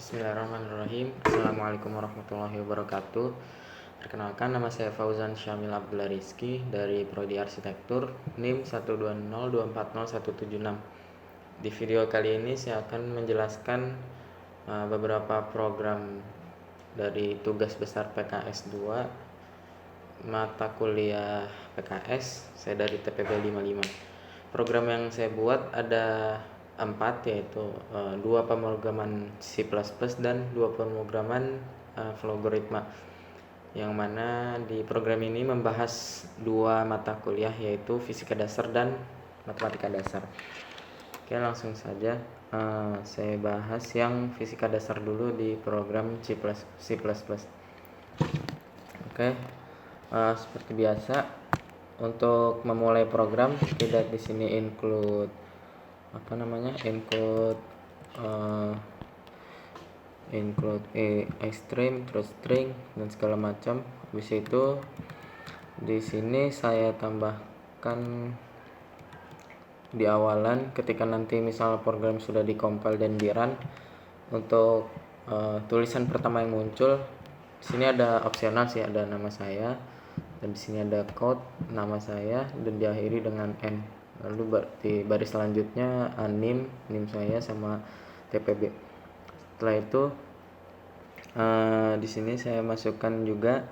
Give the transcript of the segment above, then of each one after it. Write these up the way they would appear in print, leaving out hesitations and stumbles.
Bismillahirrahmanirrahim. Assalamualaikum warahmatullahi wabarakatuh. Perkenalkan, nama saya Fauzan Syamil Abdullah Rizky dari Prodi Arsitektur NIM 120240176. Di video kali ini saya akan menjelaskan beberapa program dari tugas besar PKS 2 mata kuliah PKS. Saya dari TPB 55. Program yang saya buat ada 4, yaitu 2 pemrograman C++ dan 2 pemrograman Flowgoritma, yang mana di program ini membahas 2 mata kuliah, yaitu fisika dasar dan matematika dasar. Oke, langsung saja saya bahas yang fisika dasar dulu di program C++. Oke, seperti biasa untuk memulai program kita di sini include string, terus string dan segala macam. Habis itu di sini saya tambahkan di awalan ketika nanti misal program sudah dikompil dan di run, untuk tulisan pertama yang muncul di sini ada opsional sih, ada nama saya, dan di sini ada code nama saya dan diakhiri dengan n. Lalu di baris selanjutnya NIM saya sama TPB. Setelah itu di sini saya masukkan juga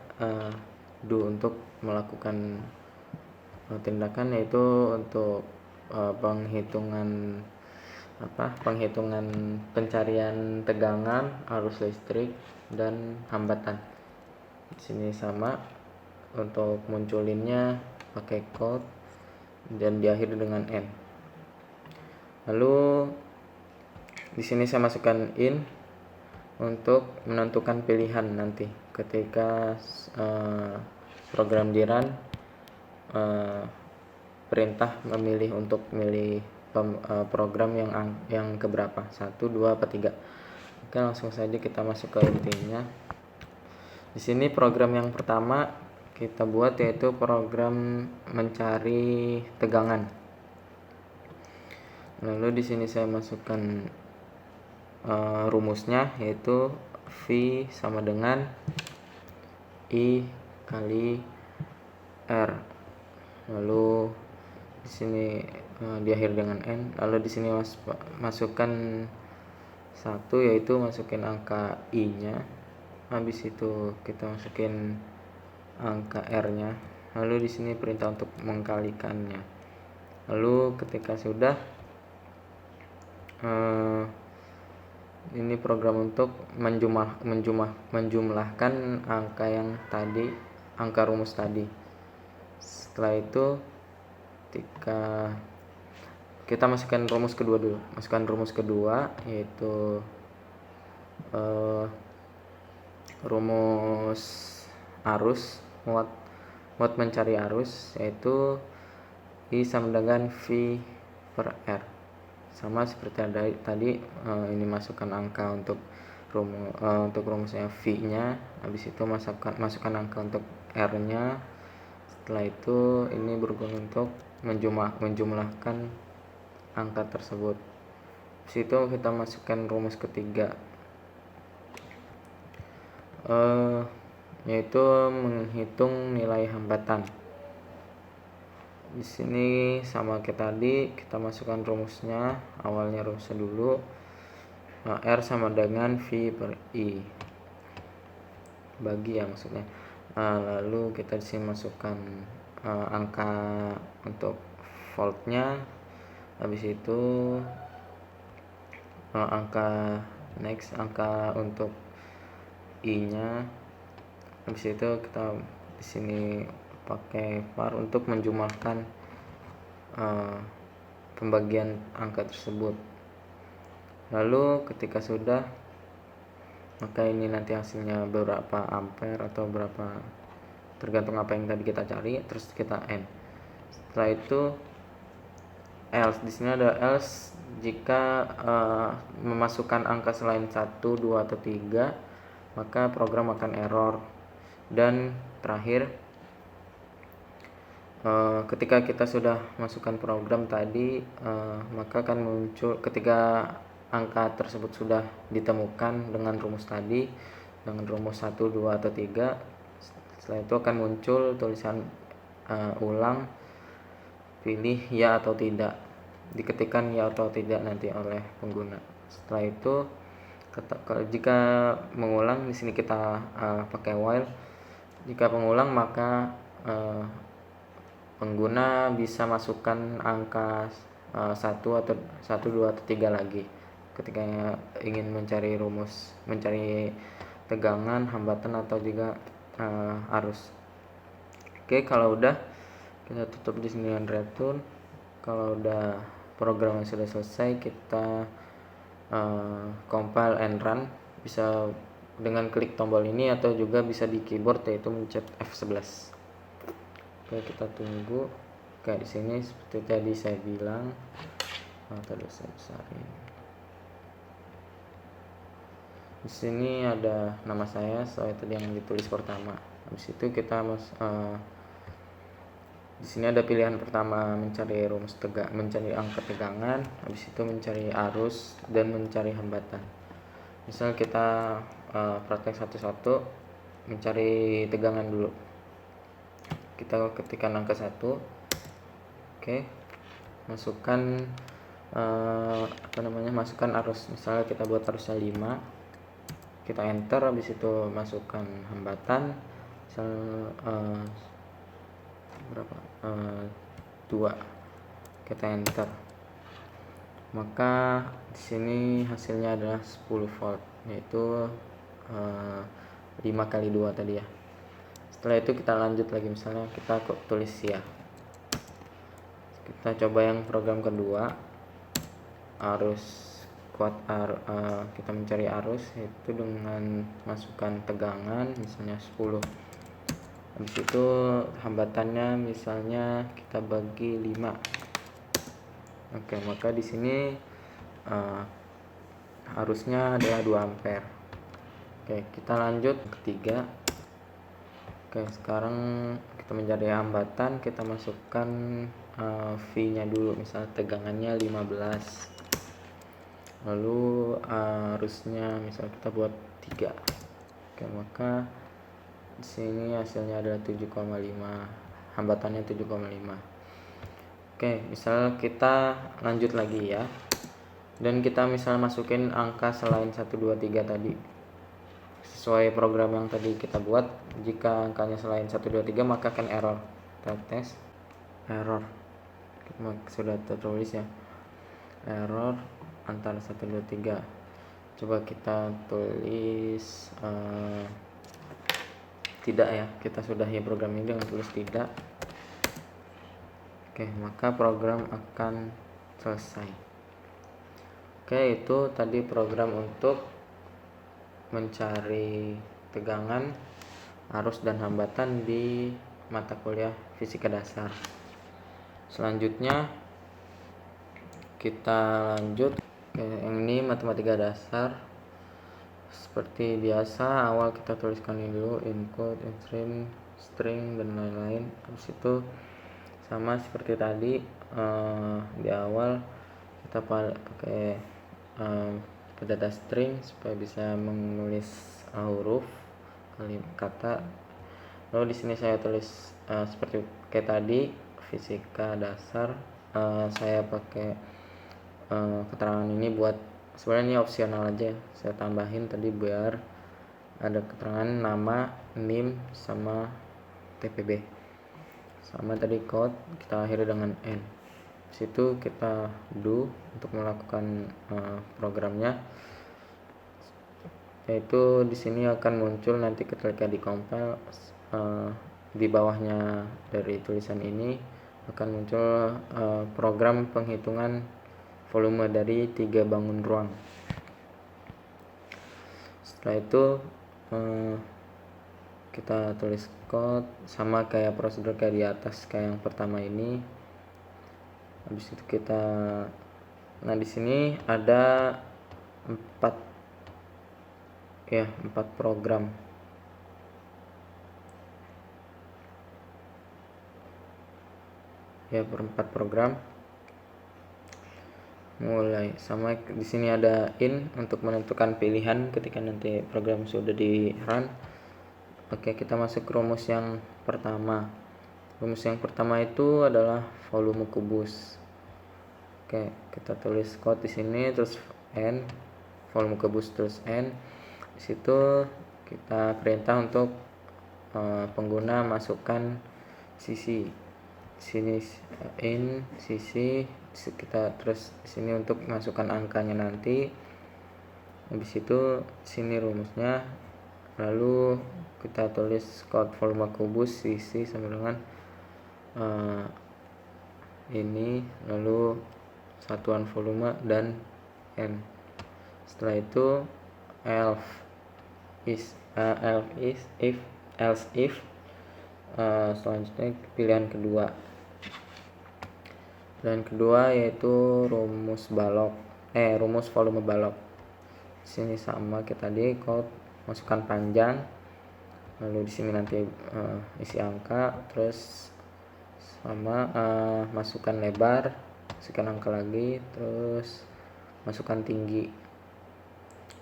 do untuk melakukan tindakan, yaitu untuk penghitungan pencarian tegangan, arus listrik dan hambatan. Di sini sama, untuk munculinnya pakai code dan diakhiri dengan n. Lalu di sini saya masukkan in untuk menentukan pilihan nanti ketika program di run, perintah memilih untuk milih program yang keberapa, 1, 2, atau 3. Oke, langsung saja kita masuk ke intinya. Di sini program yang pertama kita buat yaitu program mencari tegangan. Lalu di sini saya masukkan rumusnya, yaitu V sama dengan I kali R. Lalu di sini diakhiri dengan n. Lalu di sini masukkan 1, yaitu masukin angka I-nya. Habis itu kita masukin angka R-nya. Lalu di sini perintah untuk mengkalikannya. Lalu ketika sudah, ini program untuk menjumlahkan angka yang tadi, angka rumus tadi. Setelah itu ketika kita masukkan rumus kedua dulu. Masukkan rumus kedua, yaitu rumus arus, muat mencari arus, yaitu I sama dengan V per R. Sama seperti tadi, ini masukkan angka untuk rumusnya V-nya. Habis itu masukkan angka untuk R-nya. Setelah itu ini berguna untuk menjumlahkan angka tersebut. Habis itu kita masukkan rumus ketiga, yaitu menghitung nilai hambatan. Di sini sama kayak tadi, kita masukkan rumusnya. Awalnya rumusnya dulu, R sama dengan V per I bagi ya maksudnya. Lalu kita di sini masukkan angka untuk voltnya. Habis itu angka untuk I-nya. Habis itu kita di sini pakai var untuk menjumlahkan pembagian angka tersebut. Lalu ketika sudah, maka ini nanti hasilnya berapa ampere atau berapa, tergantung apa yang tadi kita cari. Terus kita n. Setelah itu else. Di sini ada else jika memasukkan angka selain 1, 2, atau 3, maka program akan error. Dan terakhir, ketika kita sudah masukkan program tadi, maka akan muncul ketika angka tersebut sudah ditemukan dengan rumus tadi, dengan rumus 1, 2, atau 3, setelah itu akan muncul tulisan ulang, pilih ya atau tidak, diketikkan ya atau tidak nanti oleh pengguna. Setelah itu jika mengulang, di sini kita pakai while. Jika mengulang maka pengguna bisa masukkan angka 1 atau 1, 2, atau 3 lagi ketika ingin mencari rumus, mencari tegangan, hambatan, atau juga arus. Oke, kalau udah kita tutup di sini dengan return. Kalau udah programnya sudah selesai, kita compile and run, bisa dengan klik tombol ini atau juga bisa di keyboard, yaitu mencet F11. Oke, kita tunggu. Kayak di sini seperti tadi saya bilang, tadi saya besarin. Di sini ada nama saya, soal tadi yang ditulis pertama. Habis itu kita di sini ada pilihan pertama, mencari rumus mencari angka tegangan, habis itu mencari arus dan mencari hambatan. Misal kita praktek satu-satu, mencari tegangan dulu. Kita ketikkan angka 1. Oke. Masukkan masukkan arus. Misalnya kita buat arusnya 5. Kita enter, habis itu masukkan hambatan. Misal berapa? 2. Kita enter. Maka di sini hasilnya adalah 10 volt, yaitu 5 kali 2 tadi ya. Setelah itu kita lanjut lagi, misalnya kita tulis ya. Kita coba yang program kedua, arus kita mencari arus, yaitu dengan masukkan tegangan misalnya 10. Habis itu hambatannya misalnya kita bagi 5. Oke, maka di sini arusnya adalah 2 ampere. Oke, kita lanjut ketiga. Oke, sekarang kita mencari hambatan, kita masukkan V-nya dulu, misalnya tegangannya 15. Lalu arusnya misalnya kita buat 3. Oke, maka di sini hasilnya adalah 7,5, hambatannya 7,5. Oke, misal kita lanjut lagi ya. Dan kita misal masukin angka selain 1, 2, 3 tadi. Sesuai program yang tadi kita buat, jika angkanya selain 1, 2, 3 maka akan error. Kita tes error, sudah tertulis ya, error antara 1, 2, 3. Coba kita tulis tidak ya, kita sudahi program ini dengan tulis tidak. Oke, maka program akan selesai. Oke, itu tadi program untuk mencari tegangan, arus, dan hambatan di mata kuliah fisika dasar. Selanjutnya kita lanjut ke yang ini, matematika dasar. Seperti biasa, awal kita tuliskan ini dulu, input, string, dan lain-lain. Habis itu sama seperti tadi, di awal kita pakai data string supaya bisa menulis huruf, kata. Lalu di sini saya tulis seperti kayak tadi, fisika dasar. Saya pakai keterangan ini buat, sebenarnya ini opsional aja, saya tambahin tadi biar ada keterangan nama, NIM, sama TPB. Sama tadi code kita akhiri dengan N. Situ kita do untuk melakukan programnya, yaitu di sini akan muncul nanti ketika di compile, di bawahnya dari tulisan ini akan muncul program penghitungan volume dari 3 bangun ruang. Setelah itu kita tulis code sama kayak prosedur kayak di atas, kayak yang pertama ini. Habis itu kita, di sini ada 4 program. Ya, 4 program. mulai. Sama di sini ada in untuk menentukan pilihan ketika nanti program sudah di run. Oke, kita masuk ke rumus yang pertama. Rumus yang pertama itu adalah volume kubus. Oke, kita tulis code di sini, terus n volume kubus, terus n. Di situ kita perintah untuk pengguna masukkan sisi sini in sisi, kita terus di sini untuk masukkan angkanya nanti. Habis itu sini rumusnya, lalu kita tulis code volume kubus sisi sama dengan ini, lalu satuan volume dan n. Setelah itu else if selanjutnya pilihan kedua. Dan kedua yaitu rumus volume balok. Sini sama kayak tadi, code masukkan panjang, lalu di sini nanti isi angka, terus sama masukkan lebar, masukkan angka lagi, terus masukkan tinggi.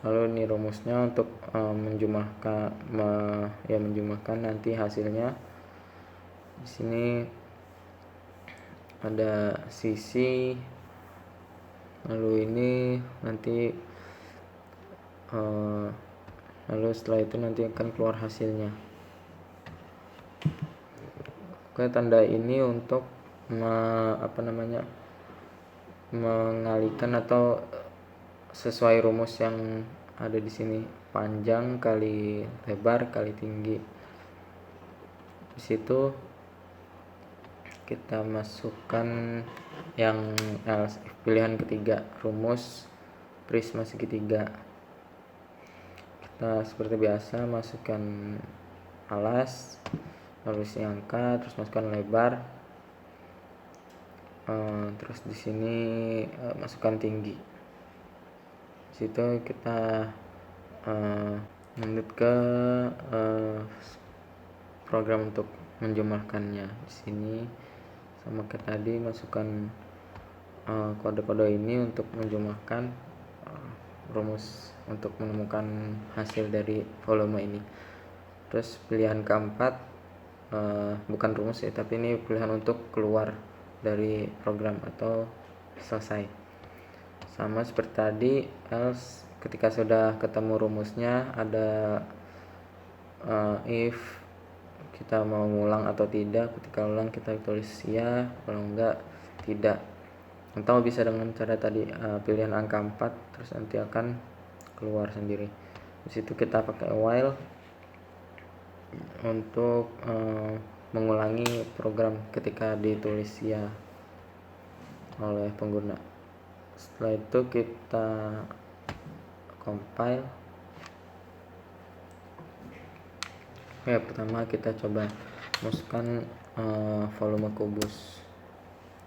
Lalu ini rumusnya untuk menjumlahkan nanti hasilnya. Di sini ada sisi, lalu ini nanti lalu setelah itu nanti akan keluar hasilnya. Oke, tanda ini untuk mengalihkan atau sesuai rumus yang ada di sini, panjang kali lebar kali tinggi. Di situ kita masukkan yang pilihan ketiga, rumus prisma segitiga. Kita seperti biasa masukkan alas, lalu isi angka, terus masukkan lebar, terus di sini masukkan tinggi. Di situ kita lanjut ke program untuk menjumlahkannya. Di sini sama kayak tadi, masukkan kode-kode ini untuk menjumlahkan rumus untuk menemukan hasil dari volume ini. Terus pilihan keempat bukan rumus ya, tapi ini pilihan untuk keluar dari program atau selesai. Sama seperti tadi, else ketika sudah ketemu rumusnya ada if kita mau ngulang atau tidak. Ketika ulang kita tulis ya, kalau enggak tidak. Atau bisa dengan cara tadi pilihan angka 4, terus nanti akan keluar sendiri. Di situ kita pakai while untuk mengulangi program ketika ditulis ya oleh pengguna. Setelah itu kita compile. Ya, pertama kita coba masukkan volume kubus.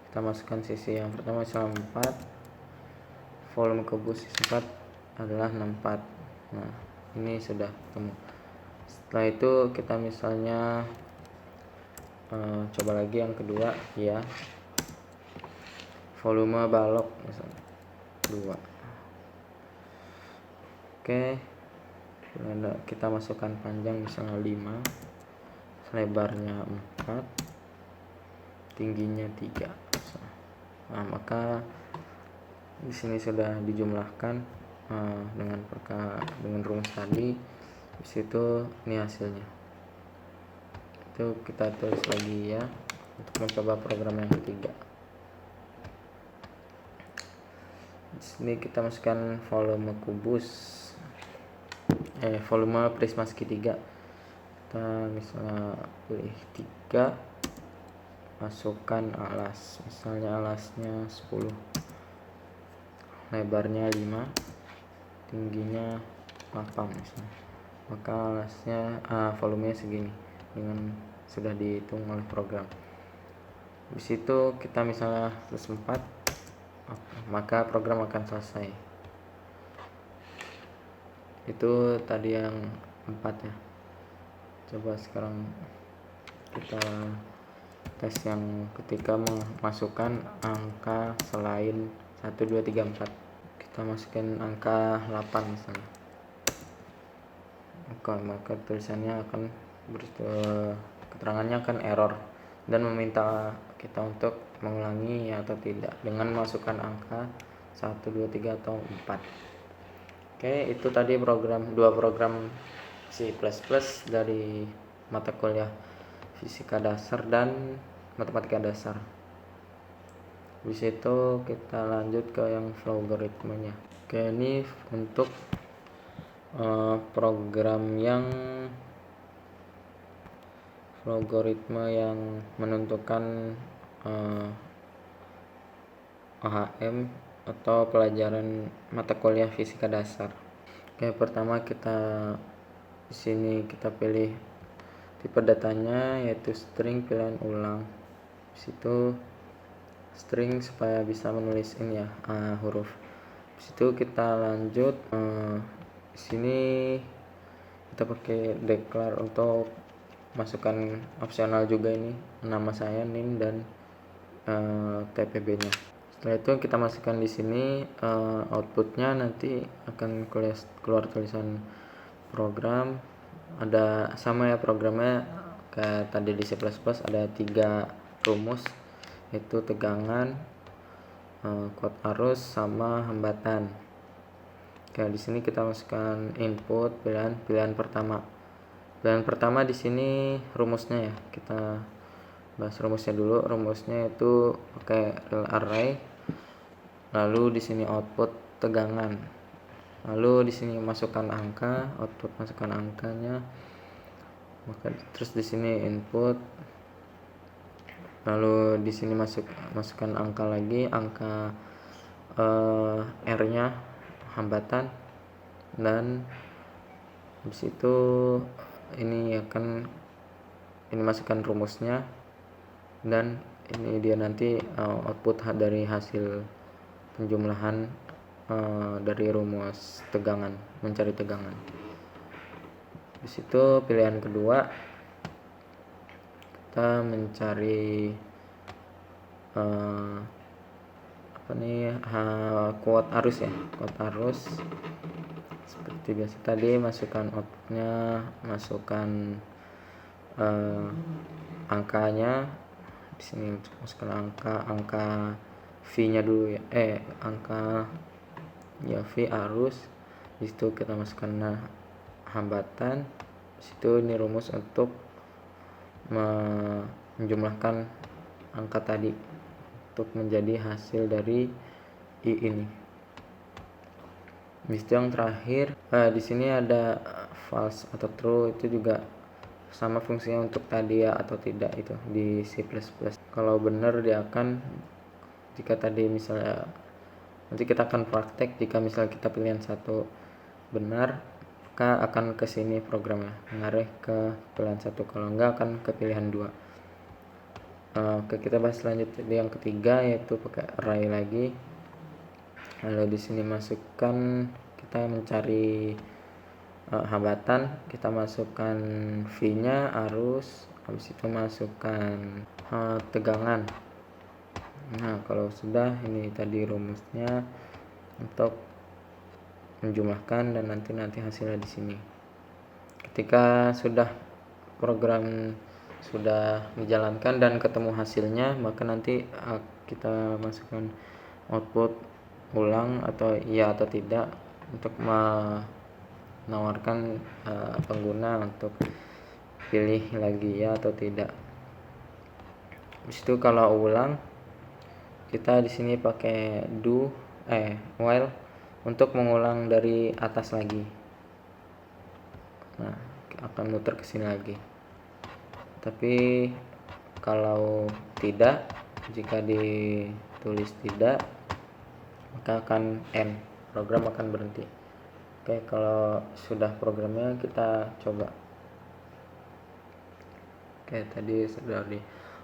Kita masukkan sisi yang pertama misalnya 4, volume kubus sisi 4 adalah 64. Nah, ini sudah ketemu. Setelah itu kita misalnya coba lagi yang kedua ya, volume balok misalnya 2. Oke, kita masukkan panjang misalnya 5, lebarnya 4, tingginya 3. Nah, maka di sini sudah dijumlahkan dengan rumus tadi. Di situ ini hasilnya. Itu kita tulis lagi ya untuk mencoba program yang ketiga. Di sini kita masukkan volume kubus, volume prisma segitiga. Kita misalnya pilih 3, masukkan alas, misalnya alasnya 10, lebarnya 5, tingginya 8 misalnya. Maka alasnya volumenya segini dengan sudah dihitung oleh program. Di situ kita misalnya plus 4, maka program akan selesai. Itu tadi yang 4 ya. Coba sekarang kita tes yang ketika memasukkan angka selain 1 2 3 4. Kita masukin angka 8 misalnya. Oke, maka tulisannya akan keterangannya akan error dan meminta kita untuk mengulangi ya atau tidak dengan masukkan angka 1 2 3 atau 4. Oke, itu tadi dua program C++ dari mata kuliah fisika dasar dan matematika dasar. Habis itu kita lanjut ke yang logaritmanya. Oke, ini untuk program yang logaritma yang menentukan AHM atau pelajaran mata kuliah fisika dasar. Oke, pertama kita di sini kita pilih tipe datanya yaitu string pilihan ulang. Di situ string supaya bisa menulis ini ya huruf. Di situ kita lanjut di sini kita pakai declare untuk masukkan opsional juga ini nama saya, NIM dan TPB-nya. Setelah itu kita masukkan di sini outputnya nanti akan keluar tulisan program. Ada sama ya programnya kayak tadi di C++, ada 3 rumus yaitu tegangan, kuat arus sama hambatan. Oke, di sini kita masukkan input pilihan pertama. Pilihan pertama di sini rumusnya ya. Kita bahas rumusnya dulu. Rumusnya itu pakai real array. Lalu di sini output tegangan. Lalu di sini masukkan angka, output masukkan angkanya. Maka terus di sini input. Lalu di sini masukkan angka lagi, angka R-nya hambatan, dan habis itu ini masukkan rumusnya, dan ini dia nanti output dari hasil penjumlahan dari rumus tegangan, mencari tegangan. Di situ pilihan kedua kita mencari kuat arus ya, kuat arus. Seperti biasa tadi masukkan outputnya, masukkan angkanya. Di sini masukkan angka V-nya dulu ya, angka ya V arus. Di situ kita masukkan hambatan. Di situ ini rumus untuk menjumlahkan angka tadi untuk menjadi hasil dari I ini. Di situ yang terakhir di sini ada false atau true, itu juga sama fungsinya untuk tadi ya atau tidak itu di C++. Kalau benar dia akan, jika tadi misalnya nanti kita akan praktek, jika misalnya kita pilihan satu benar maka akan ke sini programnya mengarah ke pilihan satu, kalau enggak akan ke pilihan 2. Oke, kita bahas selanjutnya yang ketiga yaitu pakai array lagi. Lalu di sini masukkan, kita mencari hambatan, kita masukkan V-nya arus, habis itu masukkan tegangan. Nah, kalau sudah, ini tadi rumusnya untuk menjumlahkan dan nanti hasilnya di sini. Ketika sudah program sudah dijalankan dan ketemu hasilnya, maka nanti kita masukkan output ulang atau iya atau tidak untuk menawarkan pengguna untuk pilih lagi ya atau tidak. Habis itu kalau ulang, kita di sini pakai while untuk mengulang dari atas lagi. Nah, akan muter ke sini lagi. Tapi kalau tidak, jika ditulis tidak, maka akan end, program akan berhenti. Oke, kalau sudah programnya kita coba. Oke, tadi sudah di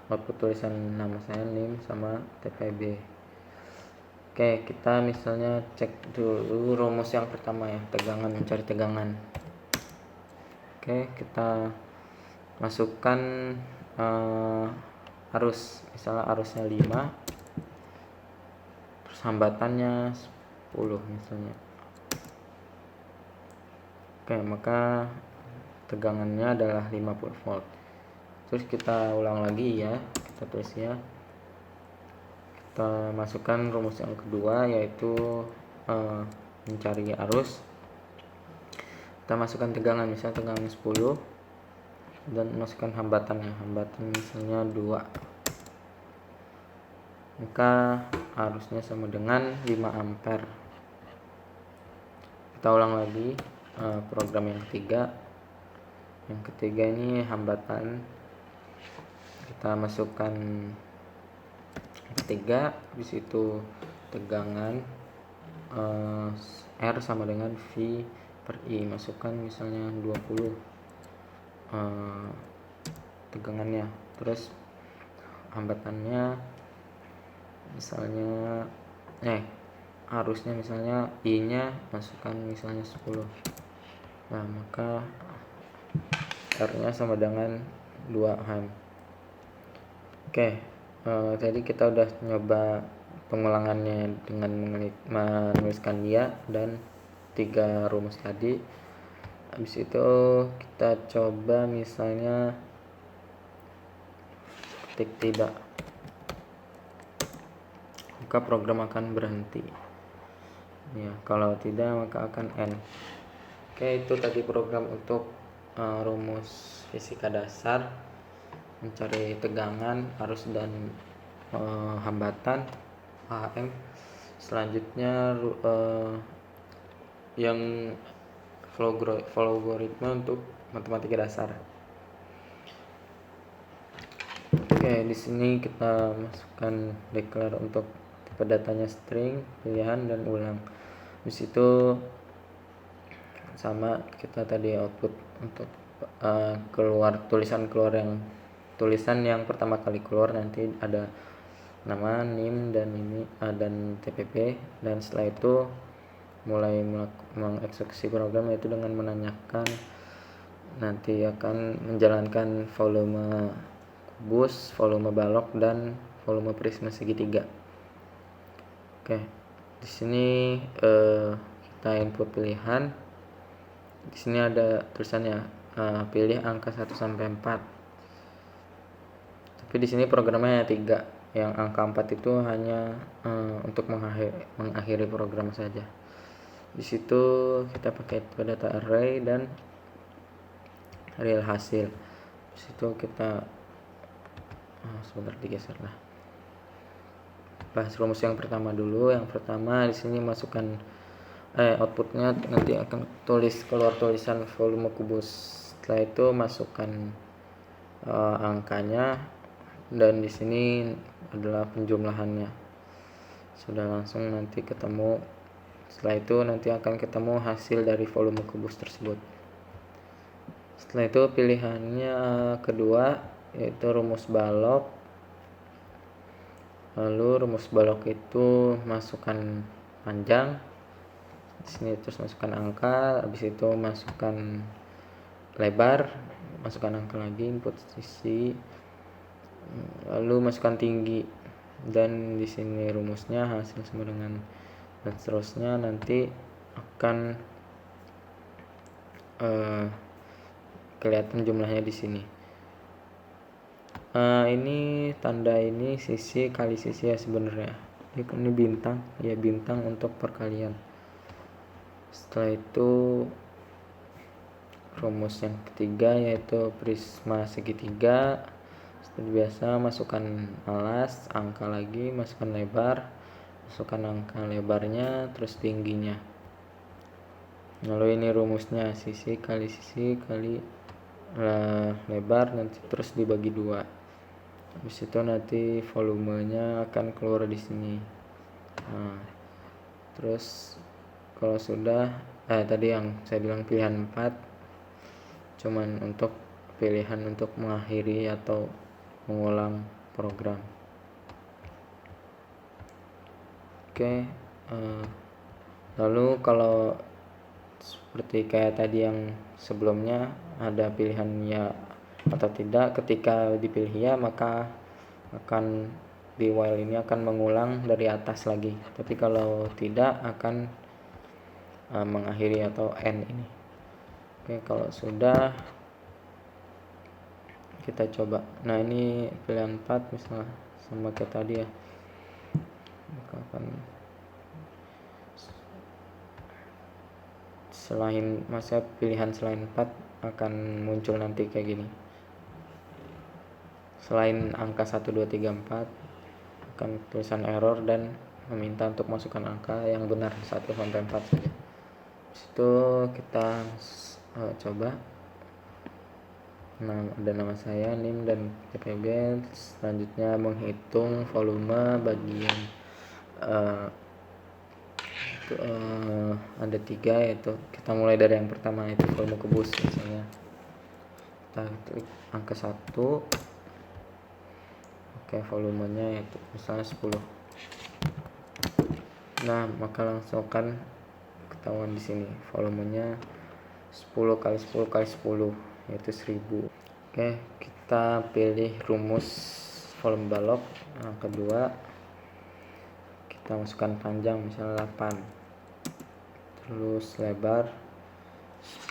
output tulisan nama saya, NIM sama TPB. Oke, kita misalnya cek dulu rumus yang pertama ya, tegangan, mencari tegangan. Oke, kita masukkan arus, misalnya arusnya 5, terus hambatannya 10 misalnya. Oke, maka tegangannya adalah 50 volt. Terus kita ulang lagi ya, kita tulis ya. Kita masukkan rumus yang kedua, yaitu mencari arus. Kita masukkan tegangan, misalnya tegangan 10, dan masukkan hambatannya, hambatan misalnya 2, maka arusnya sama dengan 5 ampere. Kita ulang lagi program yang ketiga. Yang ketiga ini hambatan, kita masukkan ketiga, habis itu tegangan R sama dengan V per I, masukkan misalnya 20 tegangannya, terus hambatannya misalnya arusnya misalnya I nya masukkan misalnya 10. Nah, maka R nya sama dengan 2 ohm. Oke, tadi kita udah nyoba pengulangannya dengan menuliskan dia dan 3 rumus tadi. Habis itu kita coba misalnya ketik tidak, maka program akan berhenti ya, kalau tidak maka akan end. Oke, itu tadi program untuk rumus fisika dasar, mencari tegangan, arus dan hambatan AM. Selanjutnya yang flow algoritma untuk matematika dasar. Oke, di sini kita masukkan declare untuk tipe datanya string, pilihan, dan ulang. Di situ sama kita tadi output untuk tulisan yang pertama kali keluar, nanti ada nama, NIM, dan ini dan TPP. Dan setelah itu mulai mengeksekusi program, yaitu dengan menanyakan, nanti akan menjalankan volume kubus, volume balok, dan volume prisma segitiga. Oke, di sini kita input pilihan. Di sini ada tulisannya pilih angka 1 sampai 4. Tapi di sini programnya 3. Yang angka 4 itu hanya untuk mengakhiri program saja. Di situ kita pakai data array dan real hasil. Di situ kita sebentar digeser lah. Bahas rumus yang pertama dulu. Yang pertama di sini masukkan outputnya, nanti akan keluar tulisan volume kubus. Setelah itu masukkan angkanya, dan di sini adalah penjumlahannya. Sudah langsung nanti ketemu. Setelah itu nanti akan ketemu hasil dari volume kubus tersebut. Setelah itu pilihannya kedua, yaitu rumus balok. Lalu rumus balok itu masukkan panjang. Di sini terus masukkan angka, habis itu masukkan lebar, masukkan angka lagi, input sisi, lalu masukkan tinggi, dan di sini rumusnya hasil sama dengan, dan seterusnya nanti akan kelihatan jumlahnya di sini. Ini tanda ini sisi kali sisi ya sebenarnya. Ini bintang ya, bintang untuk perkalian. Setelah itu rumus yang ketiga, yaitu prisma segitiga. Seperti biasa masukkan alas, angka lagi, masukkan lebar, masukkan angka lebarnya, terus tingginya. Lalu ini rumusnya sisi kali lebar, nanti terus dibagi 2. Habis itu nanti volumenya akan keluar di sini. Nah, terus kalau sudah tadi yang saya bilang pilihan 4 cuman untuk pilihan untuk mengakhiri atau mengulang program. Oke, lalu kalau seperti kayak tadi yang sebelumnya ada pilihan ya atau tidak, ketika dipilih ya maka akan di while ini akan mengulang dari atas lagi, tapi kalau tidak akan mengakhiri atau end ini. Oke, kalau sudah kita coba. Nah, ini pilihan 4 misalnya sama kayak tadi ya, maka akan pilihan selain 4 akan muncul nanti kayak gini. Selain angka 1, 2, 3, 4 akan tulisan error dan meminta untuk masukkan angka yang benar 1 sampai 4 saja. Itu kita coba. Nah, ada nama saya, NIM, dan TPB. Selanjutnya menghitung volume bagian ada 3, yaitu kita mulai dari yang pertama, yaitu volume kubus. Misalnya kita klik angka 1. Oke, volumenya yaitu misalnya 10. Nah, maka langsung akan ketahuan di sini volumenya 10 kali 10 kali 10, yaitu 1000. Oke, kita pilih rumus volume balok. Yang kedua, kita masukkan panjang misalnya 8, terus lebar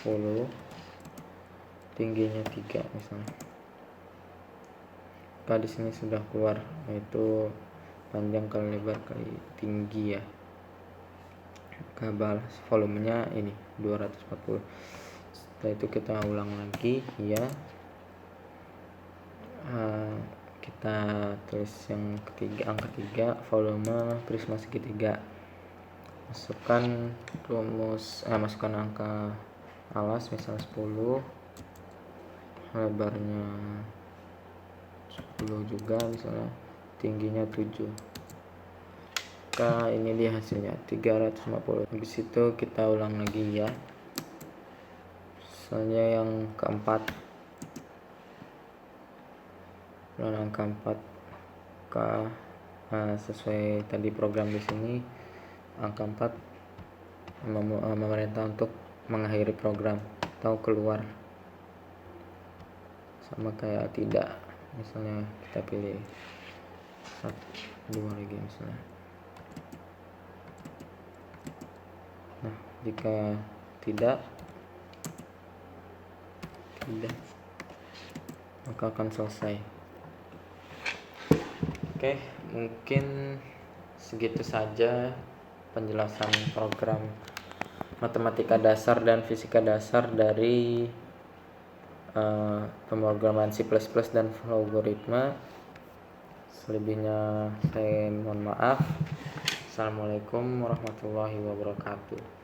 10, tingginya 3 misalnya. Maka di sini sudah keluar, yaitu panjang kali lebar kali tinggi ya. Maka volumenya ini 240. Setelah itu kita ulang lagi ya. Kita tulis yang ketiga, angka 3, volume prisma segitiga. Masukkan angka alas misalnya 10, lebarnya 10 juga misalnya, tingginya 7. Maka ini dia hasilnya 350. Habis itu kita ulang lagi ya. Misalnya yang keempat, angka 4 sesuai tadi program di sini, angka 4 memerintah untuk mengakhiri program atau keluar, sama kayak tidak. Misalnya kita pilih 1, 2 lagi misalnya. Nah, jika tidak maka akan selesai. Oke, mungkin segitu saja penjelasan program matematika dasar dan fisika dasar dari pemrograman C++ dan algoritma. Selebihnya saya mohon maaf. Assalamualaikum warahmatullahi wabarakatuh.